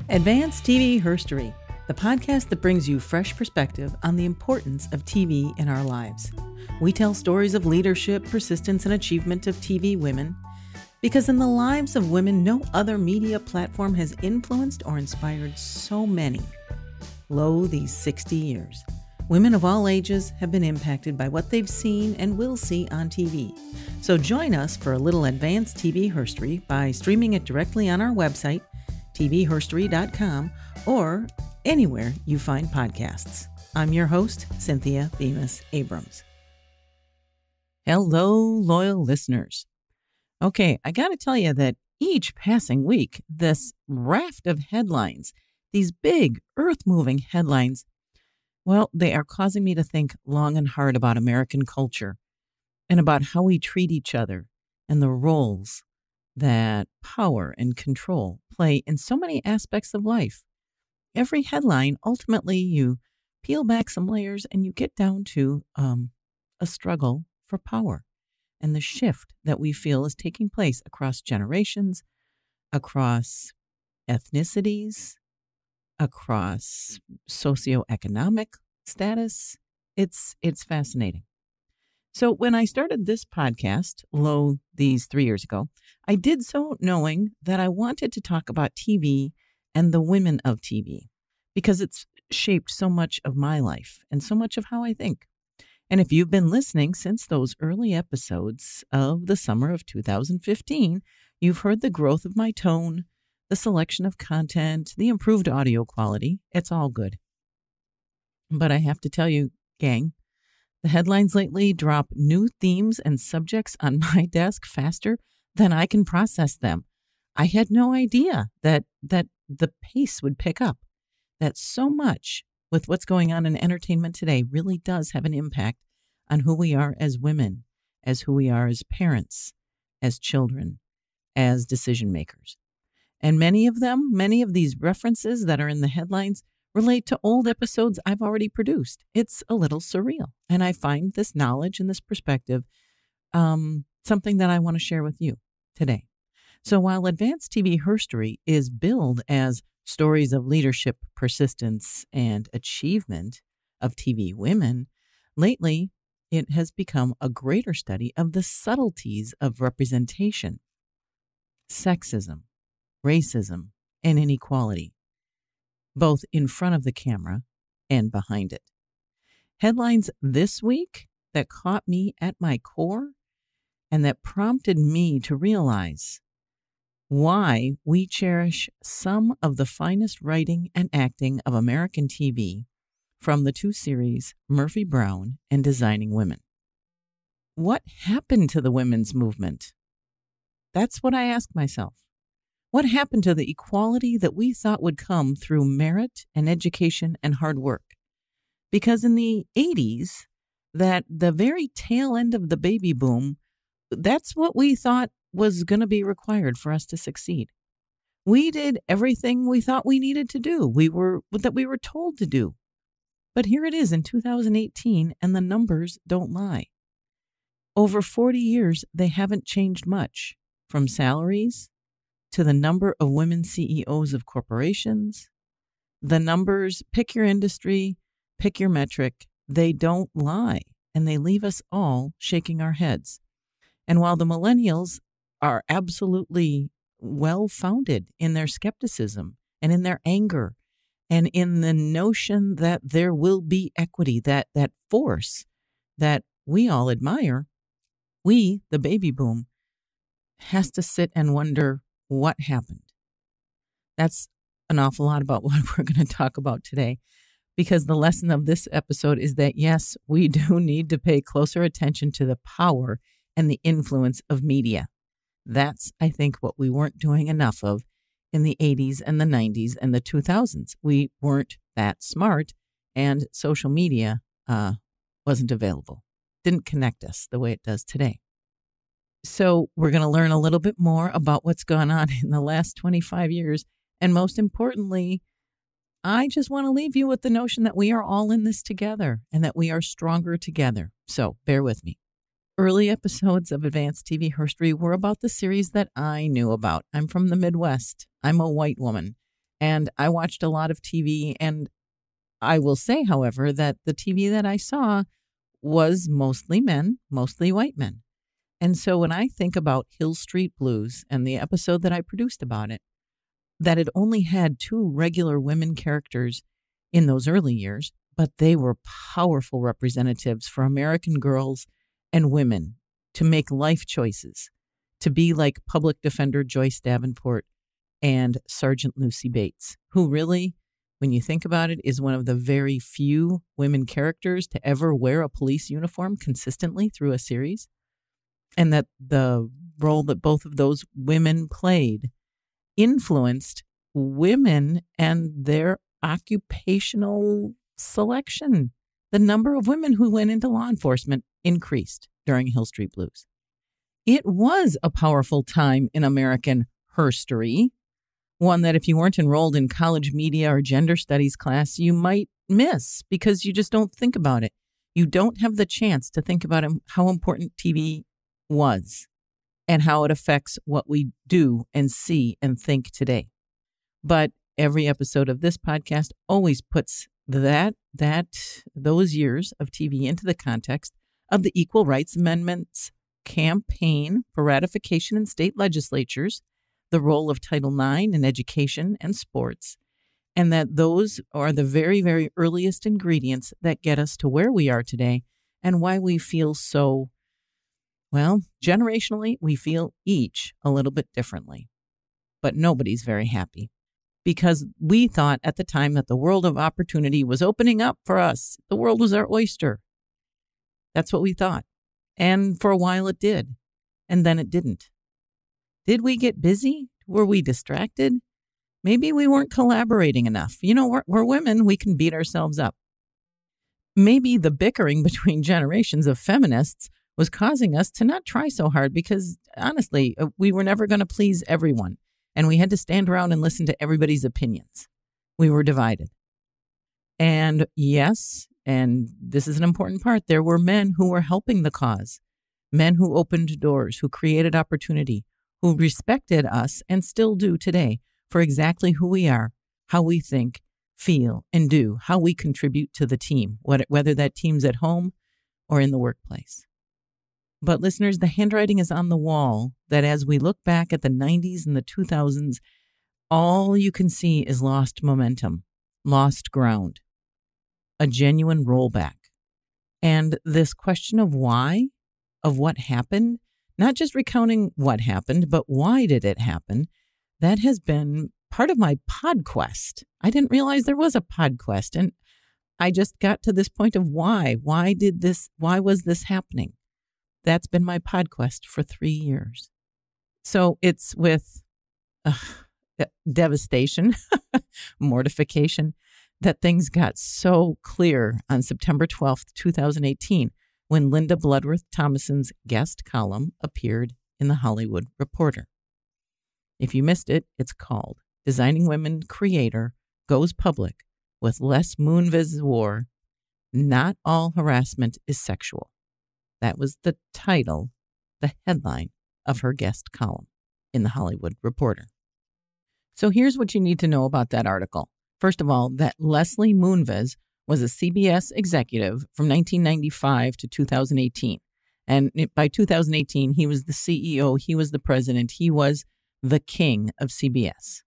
Advanced TV Herstory, the podcast that brings you fresh perspective on the importance of TV in our lives. We tell stories of leadership, persistence, and achievement of TV women, because in the lives of women, no other media platform has influenced or inspired so many. Lo, these 60 years. Women of all ages have been impacted by what they've seen and will see on TV. So join us for a little advanced TV herstory by streaming it directly on our website, tvherstory.com, or anywhere you find podcasts. I'm your host, Cynthia Bemis Abrams. Hello, loyal listeners. Okay, I got to tell you that each passing week, this raft of headlines, these big, earth-moving headlines, well, they are causing me to think long and hard about American culture and about how we treat each other and the roles that power and control play in so many aspects of life. Every headline, ultimately, you peel back some layers and you get down to a struggle for power and the shift that we feel is taking place across generations, across ethnicities, across socioeconomic status. It's fascinating. So when I started this podcast, these 3 years ago, I did so knowing that I wanted to talk about TV and the women of TV, because it's shaped so much of my life and so much of how I think. And if you've been listening since those early episodes of the summer of 2015, you've heard the growth of my tone, the selection of content, the improved audio quality. It's all good. But I have to tell you, gang, the headlines lately drop new themes and subjects on my desk faster than I can process them. I had no idea that the pace would pick up, that so much with what's going on in entertainment today really does have an impact on who we are as women, as who we are as parents, as children, as decision makers. And many of these references that are in the headlines relate to old episodes I've already produced. It's a little surreal. And I find this knowledge and this perspective something that I want to share with you today. So while Advanced TV Herstory is billed as stories of leadership, persistence, and achievement of TV women, lately it has become a greater study of the subtleties of representation, sexism, racism, and inequality, both in front of the camera and behind it. Headlines this week that caught me at my core and that prompted me to realize why we cherish some of the finest writing and acting of American TV from the two series Murphy Brown and Designing Women. What happened to the women's movement? That's what I ask myself. What happened to the equality that we thought would come through merit and education and hard work? Because in the 80s, that the very tail end of the baby boom, that's what we thought was going to be required for us to succeed. We did everything we thought we needed to do. We were told to do. But here it is in 2018, and the numbers don't lie. Over 40 years, they haven't changed much, from salaries to the number of women CEOs of corporations. The numbers, pick your industry, pick your metric, they don't lie, and they leave us all shaking our heads. And while the millennials are absolutely well-founded in their skepticism and in their anger and in the notion that there will be equity, that force that we all admire, we, the baby boom, has to sit and wonder what happened. That's an awful lot about what we're going to talk about today, because the lesson of this episode is that, yes, we do need to pay closer attention to the power and the influence of media. That's, I think, what we weren't doing enough of in the 80s and the 90s and the 2000s. We weren't that smart, and social media wasn't available. Didn't connect us the way it does today. So we're going to learn a little bit more about what's gone on in the last 25 years. And most importantly, I just want to leave you with the notion that we are all in this together and that we are stronger together. So bear with me. Early episodes of Advanced TV Herstory were about the series that I knew about. I'm from the Midwest. I'm a white woman. And I watched a lot of TV, and I will say, however, that the TV that I saw was mostly men, mostly white men. And so when I think about Hill Street Blues and the episode that I produced about it, that it only had 2 regular women characters in those early years, but they were powerful representatives for American girls and women to make life choices, to be like Public Defender Joyce Davenport and Sergeant Lucy Bates, who really, when you think about it, is one of the very few women characters to ever wear a police uniform consistently through a series. And that the role that both of those women played influenced women and their occupational selection. The number of women who went into law enforcement increased during Hill Street Blues. It was a powerful time in American herstory, one that if you weren't enrolled in college media or gender studies class, you might miss because you just don't think about it. You don't have the chance to think about how important TV was and how it affects what we do and see and think today. But every episode of this podcast always puts those years of TV into the context of the Equal Rights Amendments campaign for ratification in state legislatures, the role of Title IX in education and sports, and that those are the very, very earliest ingredients that get us to where we are today and why we feel so, well, generationally, we feel each a little bit differently. But nobody's very happy because we thought at the time that the world of opportunity was opening up for us. The world was our oyster. That's what we thought. And for a while it did. And then it didn't. Did we get busy? Were we distracted? Maybe we weren't collaborating enough. You know, we're women. We can beat ourselves up. Maybe the bickering between generations of feminists was causing us to not try so hard because, honestly, we were never going to please everyone. And we had to stand around and listen to everybody's opinions. We were divided. And yes, and this is an important part, there were men who were helping the cause, men who opened doors, who created opportunity, who respected us and still do today for exactly who we are, how we think, feel, and do, how we contribute to the team, whether that team's at home or in the workplace. But listeners, the handwriting is on the wall that as we look back at the 90s and the 2000s, all you can see is lost momentum, lost ground, a genuine rollback. And this question of why, of what happened, not just recounting what happened, but why did it happen, that has been part of my PodQuest. I didn't realize there was a PodQuest, and I just got to this point of why. Why was this happening? That's been my PodQuest for 3 years. So it's with devastation, mortification, that things got so clear on September 12th, 2018, when Linda Bloodworth-Thomason's guest column appeared in The Hollywood Reporter. If you missed it, it's called Designing Women Creator Goes Public with Les Moonves War. Not all harassment is sexual. That was the title, the headline of her guest column in The Hollywood Reporter. So here's what you need to know about that article. First of all, that Leslie Moonves was a CBS executive from 1995 to 2018. And by 2018, he was the CEO, he was the president, he was the king of CBS.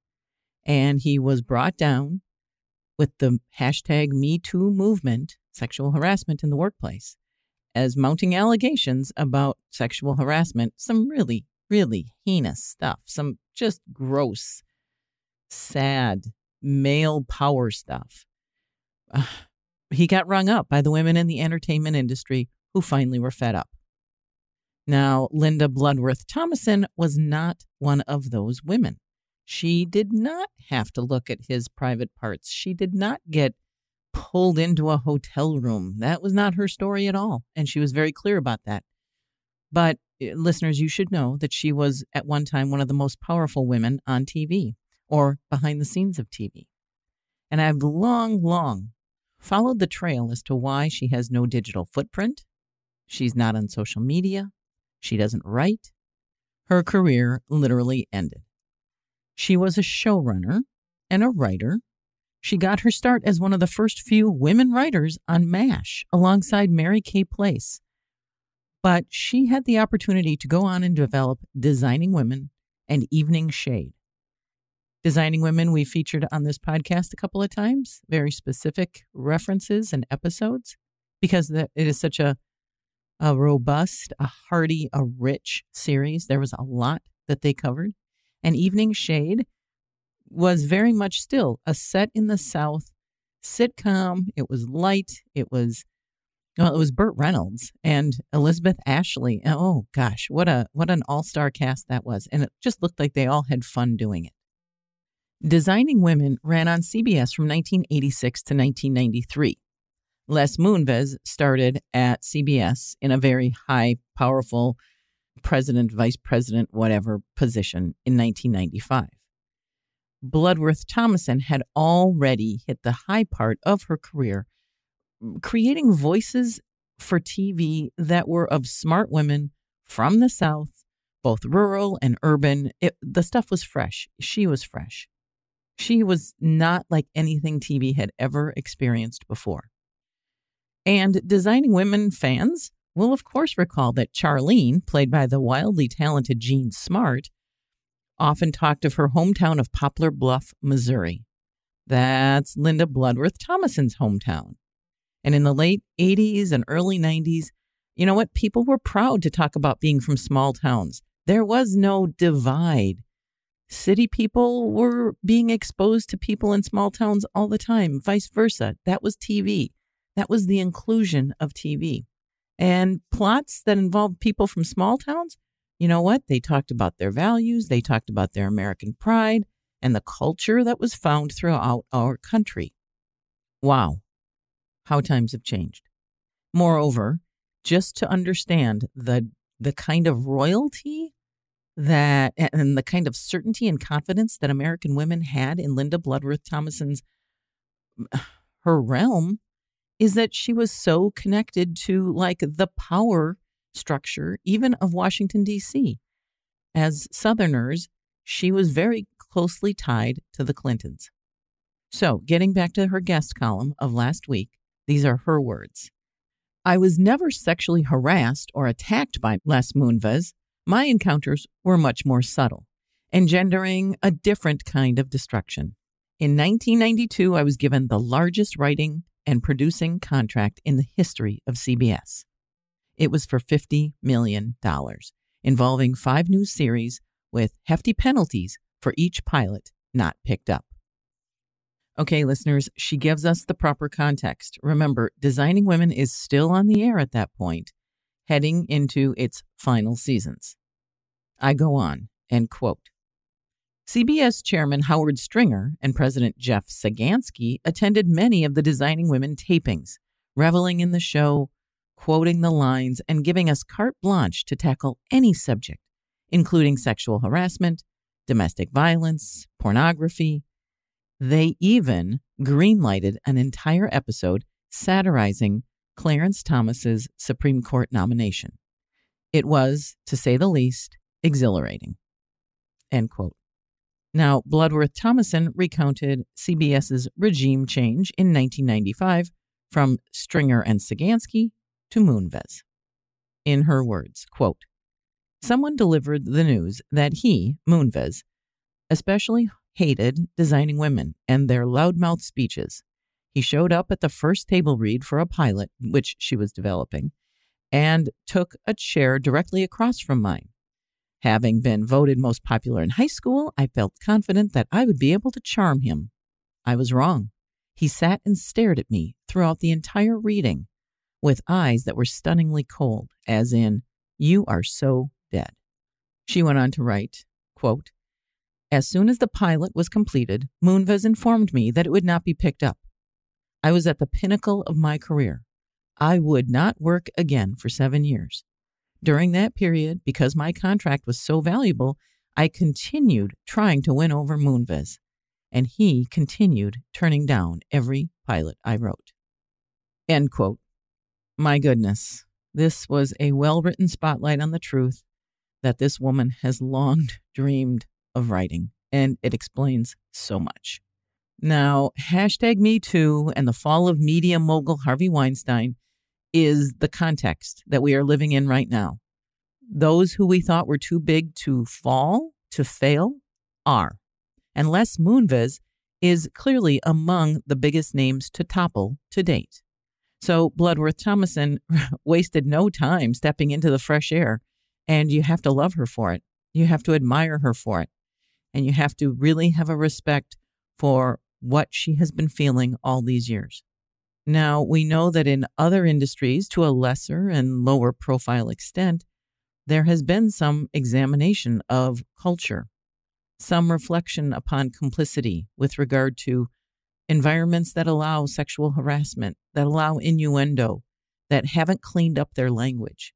And he was brought down with the hashtag #MeToo movement, sexual harassment in the workplace, as mounting allegations about sexual harassment, some really, really heinous stuff, some just gross, sad, male power stuff. He got rung up by the women in the entertainment industry who finally were fed up. Now, Linda Bloodworth-Thomason was not one of those women. She did not have to look at his private parts. She did not get pulled into a hotel room. That was not her story at all. And she was very clear about that. But listeners, you should know that she was at one time one of the most powerful women on TV or behind the scenes of TV. And I've long followed the trail as to why she has no digital footprint. She's not on social media. She doesn't write. Her career literally ended. She was a showrunner and a writer. She got her start as one of the first few women writers on MASH alongside Mary Kay Place. But she had the opportunity to go on and develop Designing Women and Evening Shade. Designing Women we featured on this podcast a couple of times, very specific references and episodes, because it is such a robust, a hearty, a rich series. There was a lot that they covered. And Evening Shade was very much still a set in the South sitcom. It was light. It was Burt Reynolds and Elizabeth Ashley. Oh gosh, what an all-star cast that was. And it just looked like they all had fun doing it. Designing Women ran on CBS from 1986 to 1993. Les Moonves started at CBS in a very high, powerful president, vice president, whatever position in 1995. Bloodworth-Thomason had already hit the high part of her career, creating voices for TV that were of smart women from the South, both rural and urban. The stuff was fresh. She was fresh. She was not like anything TV had ever experienced before. And Designing Women fans will, of course, recall that Charlene, played by the wildly talented Jean Smart, often talked of her hometown of Poplar Bluff, Missouri. That's Linda Bloodworth-Thomason's hometown. And in the late 80s and early 90s, you know what? People were proud to talk about being from small towns. There was no divide. City people were being exposed to people in small towns all the time, vice versa. That was TV. That was the inclusion of TV. And plots that involved people from small towns, you know what? They talked about their values. They talked about their American pride and the culture that was found throughout our country. Wow, how times have changed. Moreover, just to understand the kind of royalty that and the kind of certainty and confidence that American women had in Linda Bloodworth-Thomason's her realm is that she was so connected to like the power structure, even of Washington, D.C. As Southerners, she was very closely tied to the Clintons. So getting back to her guest column of last week, these are her words. I was never sexually harassed or attacked by Les Moonves. My encounters were much more subtle, engendering a different kind of destruction. In 1992, I was given the largest writing and producing contract in the history of CBS. It was for $50 million, involving 5 new series with hefty penalties for each pilot not picked up. Okay, listeners, she gives us the proper context. Remember, Designing Women is still on the air at that point, heading into its final seasons. I go on and quote, CBS Chairman Howard Stringer and President Jeff Sagansky attended many of the Designing Women tapings, reveling in the show, quoting the lines, and giving us carte blanche to tackle any subject, including sexual harassment, domestic violence, pornography. They even greenlighted an entire episode satirizing Clarence Thomas's Supreme Court nomination. It was, to say the least, exhilarating. End quote. Now, Bloodworth-Thomason recounted CBS's regime change in 1995 from Stringer and Sagansky to Moonves. In her words, quote, someone delivered the news that he, Moonves, especially hated Designing Women and their loudmouth speeches. He showed up at the first table read for a pilot, which she was developing, and took a chair directly across from mine. Having been voted most popular in high school, I felt confident that I would be able to charm him. I was wrong. He sat and stared at me throughout the entire reading with eyes that were stunningly cold, as in, you are so dead. She went on to write, quote, as soon as the pilot was completed, Moonves informed me that it would not be picked up. I was at the pinnacle of my career. I would not work again for 7 years. During that period, because my contract was so valuable, I continued trying to win over Moonves, and he continued turning down every pilot I wrote. End quote. My goodness, this was a well-written spotlight on the truth that this woman has long dreamed of writing, and it explains so much. Now, hashtag Me Too and the fall of media mogul Harvey Weinstein is the context that we are living in right now. Those who we thought were too big to fall, to fail, are. And Les Moonves is clearly among the biggest names to topple to date. So Bloodworth-Thomason wasted no time stepping into the fresh air, and you have to love her for it. You have to admire her for it. And you have to really have a respect for what she has been feeling all these years. Now, we know that in other industries, to a lesser and lower profile extent, there has been some examination of culture, some reflection upon complicity with regard to environments that allow sexual harassment, that allow innuendo, that haven't cleaned up their language.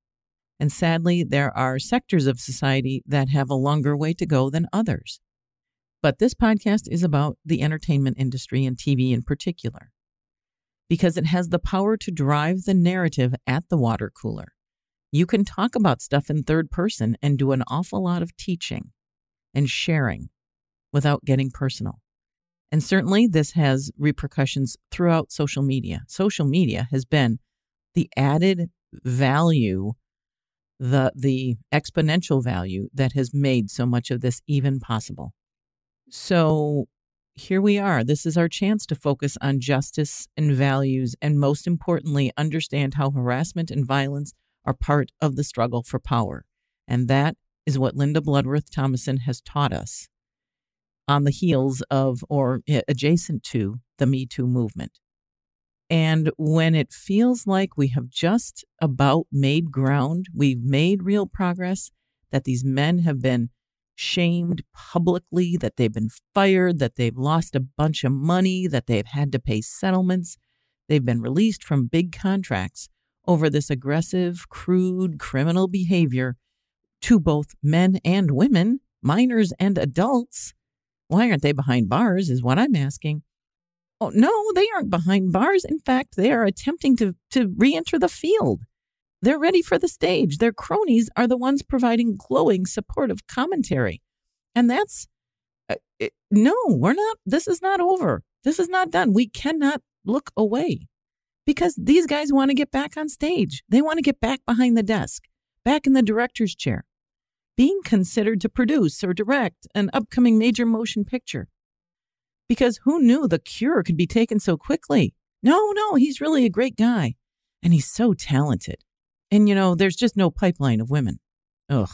And sadly, there are sectors of society that have a longer way to go than others. But this podcast is about the entertainment industry and TV in particular, because it has the power to drive the narrative at the water cooler. You can talk about stuff in third person and do an awful lot of teaching and sharing without getting personal. And certainly this has repercussions throughout social media. Social media has been the added value, the exponential value that has made so much of this even possible. So here we are. This is our chance to focus on justice and values, and most importantly, understand how harassment and violence are part of the struggle for power. And that is what Linda Bloodworth-Thomason has taught us on the heels of, or adjacent to, the Me Too movement. And when it feels like we have just about made ground, we've made real progress, that these men have been shamed publicly, that they've been fired, that they've lost a bunch of money, that they've had to pay settlements, they've been released from big contracts over this aggressive, crude, criminal behavior to both men and women, minors and adults. Why aren't they behind bars is what I'm asking. Oh, no, they aren't behind bars. In fact, they are attempting to re-enter the field. They're ready for the stage. Their cronies are the ones providing glowing, supportive commentary. And that's, no, we're not, this is not over. This is not done. We cannot look away because these guys want to get back on stage. They want to get back behind the desk, back in the director's chair, being considered to produce or direct an upcoming major motion picture. Because who knew The Cure could be taken so quickly? No, he's really a great guy. And he's so talented. And, there's just no pipeline of women. Ugh.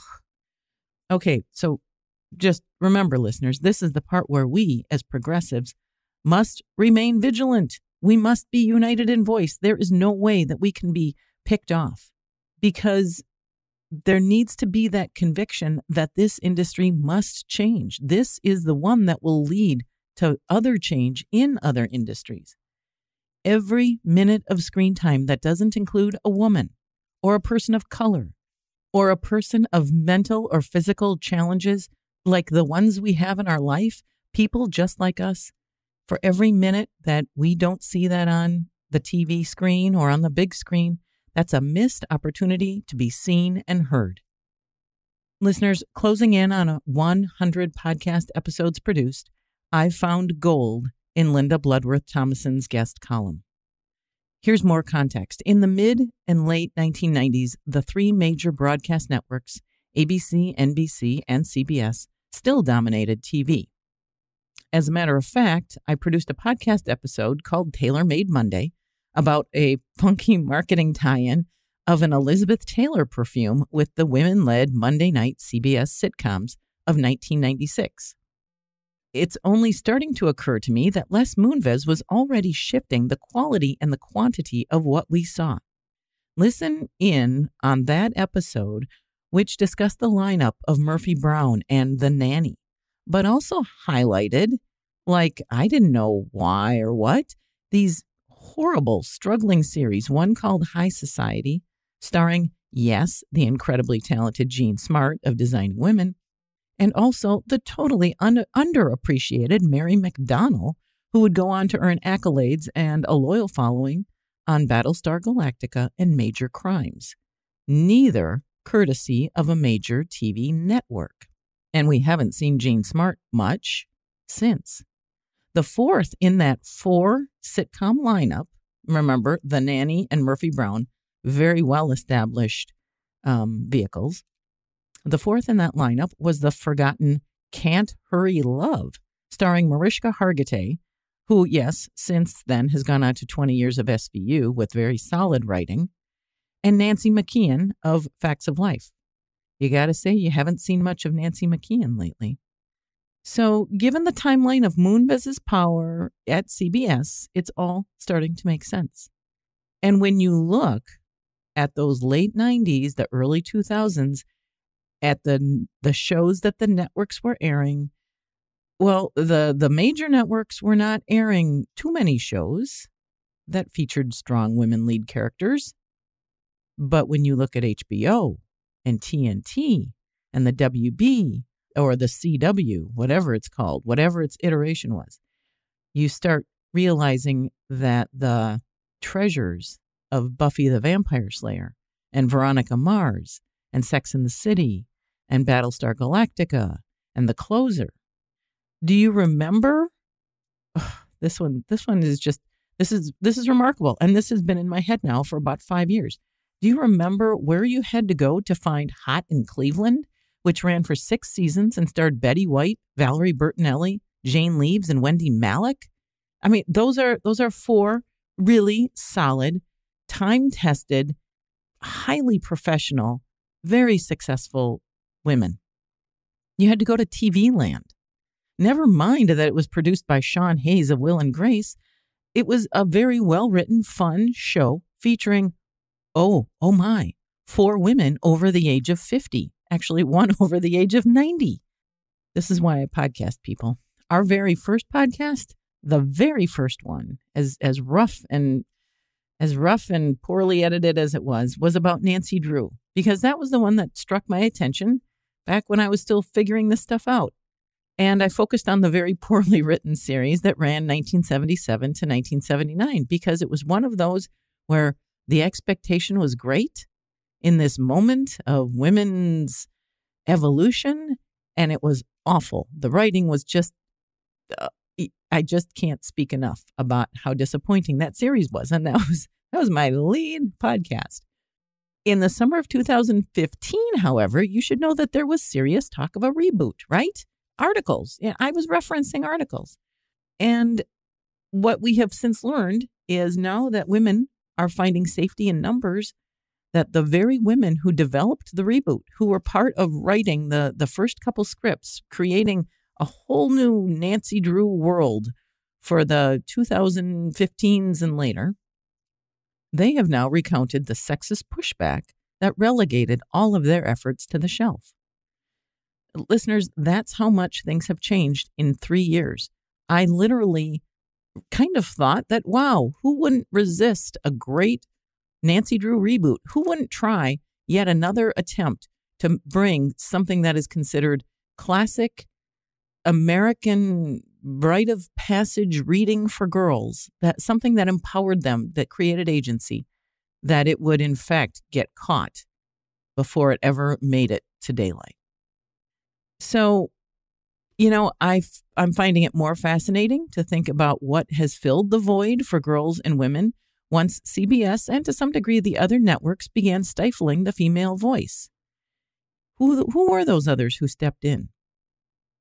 Okay, so just remember, listeners, this is the part where we, as progressives, must remain vigilant. We must be united in voice. There is no way that we can be picked off because there needs to be that conviction that this industry must change. This is the one that will lead to other change in other industries. Every minute of screen time that doesn't include a woman or a person of color or a person of mental or physical challenges like the ones we have in our life, people just like us, for every minute that we don't see that on the TV screen or on the big screen, that's a missed opportunity to be seen and heard. Listeners, closing in on 100 podcast episodes produced, I've found gold in Linda Bloodworth-Thomason's guest column. Here's more context. In the mid and late 1990s, the three major broadcast networks, ABC, NBC, and CBS, still dominated TV. As a matter of fact, I produced a podcast episode called Tailor Made Monday about a funky marketing tie-in of an Elizabeth Taylor perfume with the women-led Monday night CBS sitcoms of 1996. It's only starting to occur to me that Les Moonves was already shifting the quality and the quantity of what we saw. Listen in on that episode, which discussed the lineup of Murphy Brown and The Nanny, but also highlighted, like I didn't know why or what, these horrible, struggling series, one called High Society, starring, yes, the incredibly talented Jean Smart of Designing Women, and also the totally underappreciated Mary McDonnell, who would go on to earn accolades and a loyal following on Battlestar Galactica and Major Crimes, neither courtesy of a major TV network. And we haven't seen Jean Smart much since. The fourth in that 4 sitcom lineup, remember, The Nanny and Murphy Brown, very well-established vehicles. The fourth in that lineup was the forgotten Can't Hurry Love, starring Mariska Hargitay, who, yes, since then has gone on to 20 years of SVU with very solid writing, and Nancy McKeon of Facts of Life. You got to say, you haven't seen much of Nancy McKeon lately. So given the timeline of Moonves' power at CBS, it's all starting to make sense. And when you look at those late 90s, the early 2000s, at the shows that the networks were airing, well, the major networks were not airing too many shows that featured strong women lead characters. But when you look at HBO and TNT and the WB or the CW, whatever it's called, whatever its iteration was, you start realizing that the treasures of Buffy the Vampire Slayer and Veronica Mars and Sex and the City and Battlestar Galactica and The Closer. Do you remember? This one is just, this is remarkable. And this has been in my head now for about 5 years. Do you remember where you had to go to find Hot in Cleveland, which ran for 6 seasons and starred Betty White, Valerie Bertinelli, Jane Leaves, and Wendy Malick? I mean, those are 4 really solid, time-tested, highly professional, very successful women. You had to go to TV land. Never mind that it was produced by Sean Hayes of Will and Grace. It was a very well-written, fun show featuring, oh my, 4 women over the age of 50. Actually, 1 over the age of 90. This is why I podcast, people. Our very first podcast, the very first one, as rough and poorly edited as it was about Nancy Drew, because that was the one that struck my attention back when I was still figuring this stuff out. And I focused on the very poorly written series that ran 1977 to 1979, because it was one of those where the expectation was great in this moment of women's evolution, and it was awful. The writing was just, I just can't speak enough about how disappointing that series was. And that was my lead podcast. In the summer of 2015, however, you should know that there was serious talk of a reboot, right? Articles. Yeah, I was referencing articles. And what we have since learned is now that women are finding safety in numbers, that the very women who developed the reboot, who were part of writing the first couple scripts, creating a whole new Nancy Drew world for the 2015s and later, they have now recounted the sexist pushback that relegated all of their efforts to the shelf. Listeners, that's how much things have changed in 3 years. I literally kind of thought that, wow, who wouldn't resist a great Nancy Drew reboot? Who wouldn't try yet another attempt to bring something that is considered classic American rite of passage reading for girls, that something that empowered them, that created agency, that it would in fact get caught before it ever made it to daylight. So, I'm finding it more fascinating to think about what has filled the void for girls and women once CBS and to some degree the other networks began stifling the female voice. Who were those others who stepped in?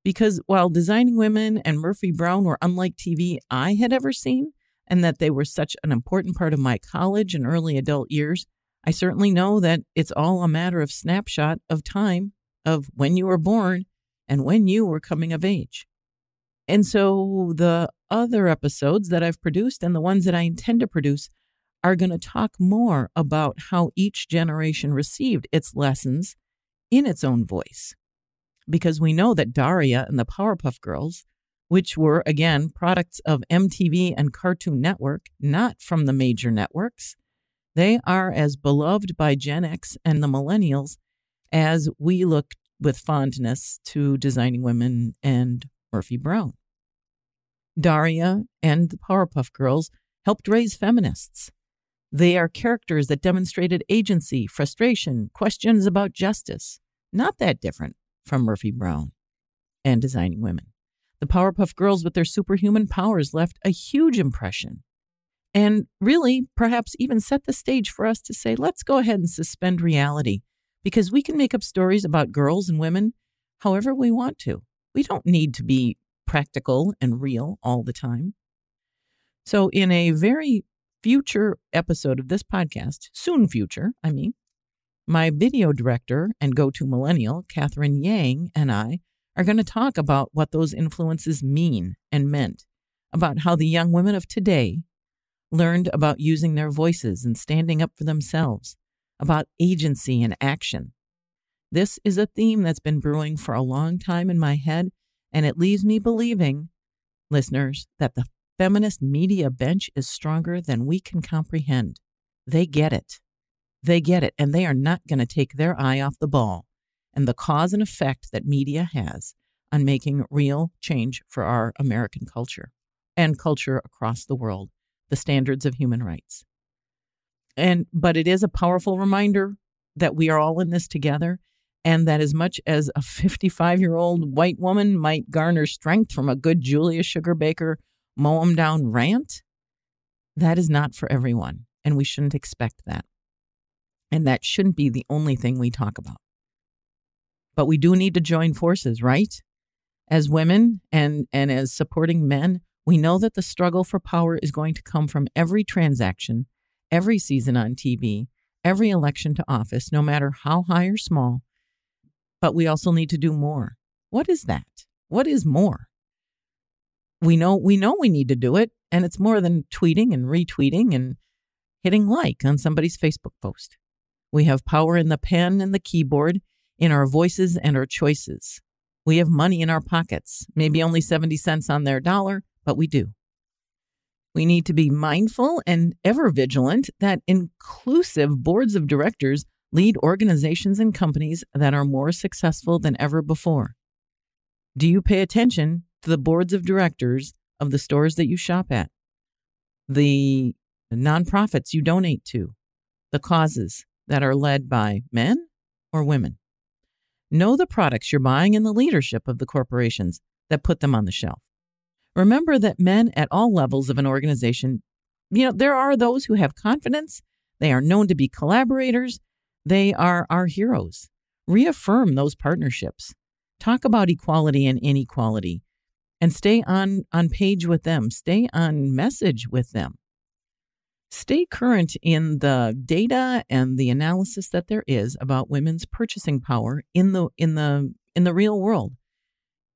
Because while Designing Women and Murphy Brown were unlike TV I had ever seen, and that they were such an important part of my college and early adult years, I certainly know that it's all a matter of snapshot of time of when you were born and when you were coming of age. And so the other episodes that I've produced and the ones that I intend to produce are going to talk more about how each generation received its lessons in its own voice. Because we know that Daria and the Powerpuff Girls, which were, again, products of MTV and Cartoon Network, not from the major networks, they are as beloved by Gen X and the millennials as we look with fondness to Designing Women and Murphy Brown. Daria and the Powerpuff Girls helped raise feminists. They are characters that demonstrated agency, frustration, questions about justice. Not that different from Murphy Brown and Designing Women. The Powerpuff Girls with their superhuman powers left a huge impression. And really, perhaps even set the stage for us to say, let's go ahead and suspend reality, because we can make up stories about girls and women however we want to. We don't need to be practical and real all the time. So in a very future episode of this podcast, soon future, my video director and go-to millennial, Catherine Yang, and I are going to talk about what those influences mean and meant, about how the young women of today learned about using their voices and standing up for themselves, about agency and action. This is a theme that's been brewing for a long time in my head, and it leaves me believing, listeners, that the feminist media bench is stronger than we can comprehend. They get it. They get it, and they are not going to take their eye off the ball and the cause and effect that media has on making real change for our American culture and culture across the world, the standards of human rights. But it is a powerful reminder that we are all in this together, and that as much as a 55-year-old white woman might garner strength from a good Julia Sugarbaker mow 'em down rant, that is not for everyone, and we shouldn't expect that. And that shouldn't be the only thing we talk about. But we do need to join forces, right? As women and as supporting men, we know that the struggle for power is going to come from every transaction, every season on TV, every election to office, no matter how high or small. But we also need to do more. What is that? What is more? We know we need to do it, and it's more than tweeting and retweeting and hitting like on somebody's Facebook post. We have power in the pen and the keyboard, in our voices and our choices. We have money in our pockets, maybe only 70 cents on their dollar, but we do. We need to be mindful and ever vigilant that inclusive boards of directors lead organizations and companies that are more successful than ever before. Do you pay attention to the boards of directors of the stores that you shop at, the nonprofits you donate to, the causes that are led by men or women? Know the products you're buying and the leadership of the corporations that put them on the shelf. Remember that men at all levels of an organization, there are those who have confidence. They are known to be collaborators. They are our heroes. Reaffirm those partnerships. Talk about equality and inequality, and stay on page with them. Stay on message with them. Stay current in the data and the analysis that there is about women's purchasing power in the real world.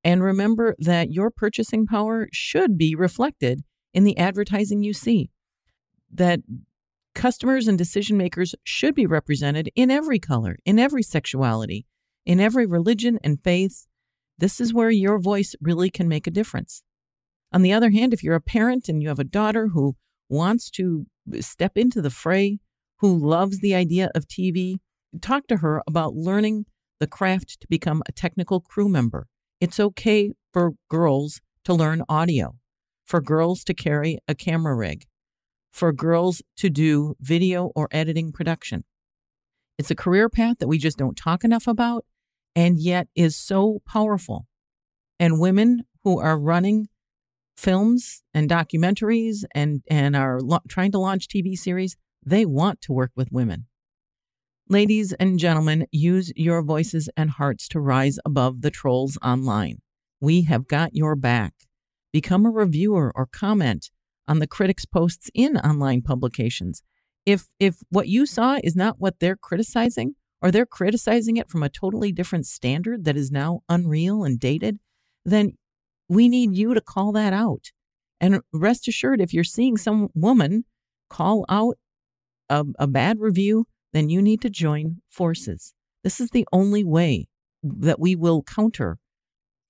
And remember that your purchasing power should be reflected in the advertising you see. That customers and decision makers should be represented in every color, in every sexuality, in every religion and faith. This is where your voice really can make a difference. On the other hand, if you're a parent and you have a daughter who wants to step into the fray, who loves the idea of TV, talk to her about learning the craft to become a technical crew member. It's okay for girls to learn audio, for girls to carry a camera rig, for girls to do video or editing production. It's a career path that we just don't talk enough about, and yet is so powerful. And women who are running films and documentaries and are trying to launch TV series, they want to work with women. Ladies and gentlemen, use your voices and hearts to rise above the trolls online. We have got your back. Become a reviewer or comment on the critics' posts in online publications. If what you saw is not what they're criticizing, or they're criticizing it from a totally different standard that is now unreal and dated, then we need you to call that out. And rest assured, if you're seeing some woman call out a bad review, then you need to join forces. This is the only way that we will counter.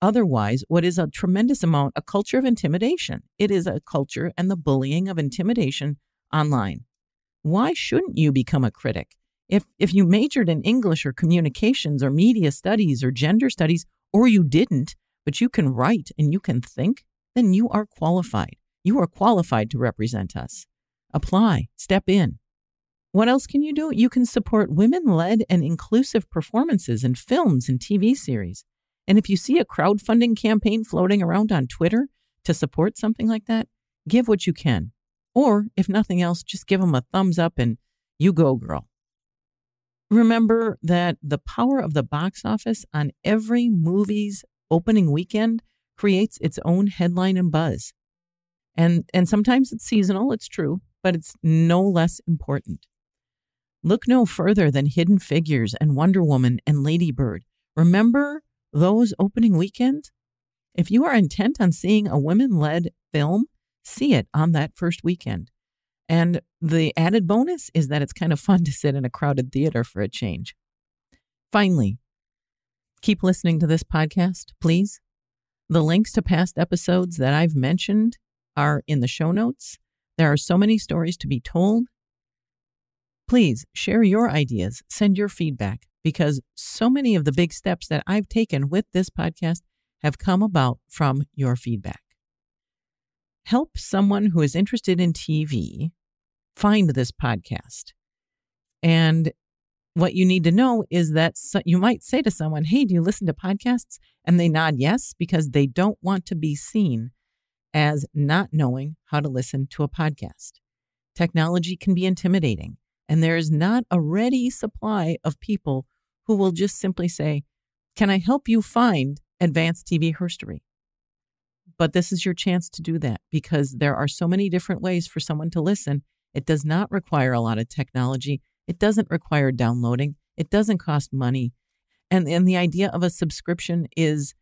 Otherwise, what is a tremendous amount, a culture of intimidation. It is a culture and the bullying of intimidation online. Why shouldn't you become a critic? If you majored in English or communications or media studies or gender studies, or you didn't, but you can write and you can think, then you are qualified. You are qualified to represent us. Apply, step in. What else can you do? You can support women-led and inclusive performances in films and TV series. And if you see a crowdfunding campaign floating around on Twitter to support something like that, give what you can. Or if nothing else, just give them a thumbs up and you go, girl. Remember that the power of the box office on every movie's opening weekend creates its own headline and buzz. And sometimes it's seasonal, it's true, but it's no less important. Look no further than Hidden Figures and Wonder Woman and Lady Bird. Remember those opening weekends? If you are intent on seeing a women-led film, see it on that first weekend. And the added bonus is that it's kind of fun to sit in a crowded theater for a change. Finally, keep listening to this podcast, please. The links to past episodes that I've mentioned are in the show notes. There are so many stories to be told. Please share your ideas, send your feedback, because so many of the big steps that I've taken with this podcast have come about from your feedback. Help someone who is interested in TV find this podcast. And what you need to know is that you might say to someone, hey, do you listen to podcasts? And they nod yes, because they don't want to be seen as not knowing how to listen to a podcast. Technology can be intimidating, and there is not a ready supply of people who will just simply say, can I help you find Advanced TV Herstory? But this is your chance to do that, because there are so many different ways for someone to listen. It does not require a lot of technology. It doesn't require downloading. It doesn't cost money. And the idea of a subscription is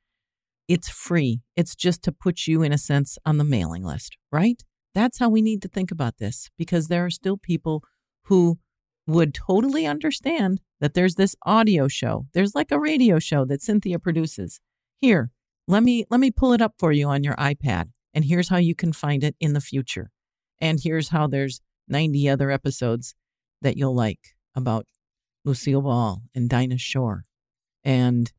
it's free. It's just to put you, in a sense, on the mailing list, right? That's how we need to think about this, because there are still people who would totally understand that there's this audio show. There's like a radio show that Cynthia produces. Here, let me pull it up for you on your iPad, and here's how you can find it in the future. And here's how there's 90 other episodes that you'll like about Lucille Ball and Dinah Shore and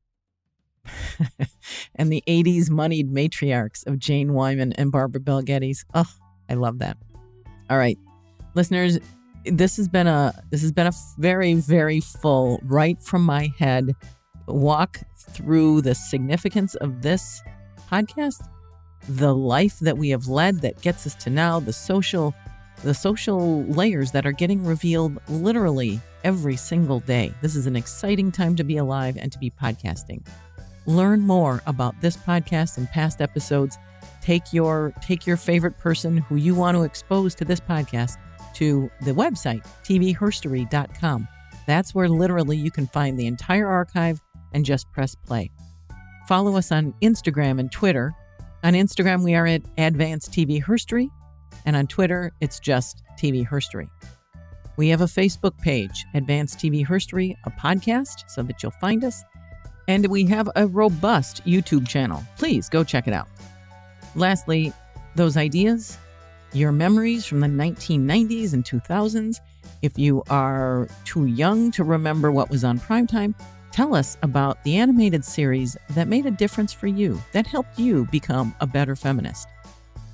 and the 80s moneyed matriarchs of Jane Wyman and Barbara Bel Geddes. Oh, I love that. All right, listeners, this has been a very, very full, right from my head, walk through the significance of this podcast, the life that we have led that gets us to now, the social layers that are getting revealed literally every single day. This is an exciting time to be alive and to be podcasting. Learn more about this podcast and past episodes. Take your favorite person who you want to expose to this podcast to the website, tvherstory.com. That's where literally you can find the entire archive and just press play. Follow us on Instagram and Twitter. On Instagram, we are at Advanced TV Herstory, and on Twitter, it's just TV Herstory. We have a Facebook page, Advanced TV Herstory, a podcast, so that you'll find us. And we have a robust YouTube channel. Please go check it out. Lastly, those ideas, your memories from the 1990s and 2000s. If you are too young to remember what was on primetime, tell us about the animated series that made a difference for you, that helped you become a better feminist.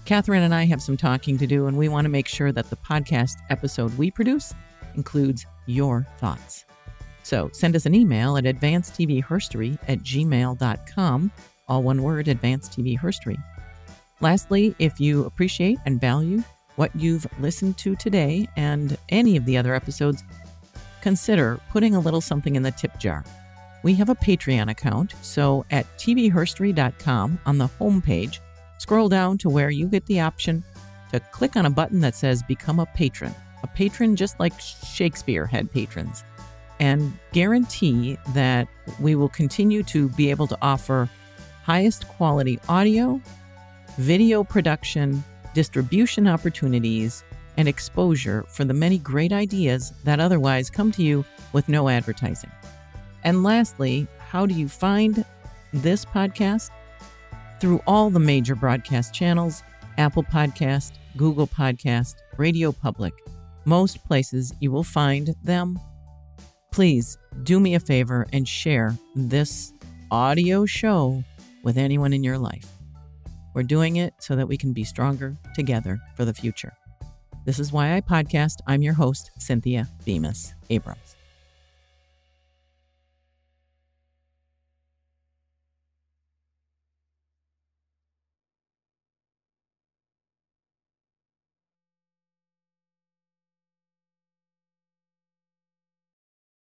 Catherine and I have some talking to do, and we want to make sure that the podcast episode we produce includes your thoughts. So send us an email at advancedtvherstory@gmail.com, all one word, advancedtvherstory. Lastly, if you appreciate and value what you've listened to today and any of the other episodes, consider putting a little something in the tip jar. We have a Patreon account, so at tvherstory.com on the homepage, scroll down to where you get the option to click on a button that says Become a Patron. A patron just like Shakespeare had patrons. And guarantee that we will continue to be able to offer highest quality audio, video production, distribution opportunities, and exposure for the many great ideas that otherwise come to you with no advertising. And lastly, how do you find this podcast? Through all the major broadcast channels, Apple Podcast, Google Podcast, Radio Public. Most places you will find them. Please do me a favor and share this audio show with anyone in your life. We're doing it so that we can be stronger together for the future. This is Why I Podcast. I'm your host, Cynthia Bemis Abrams.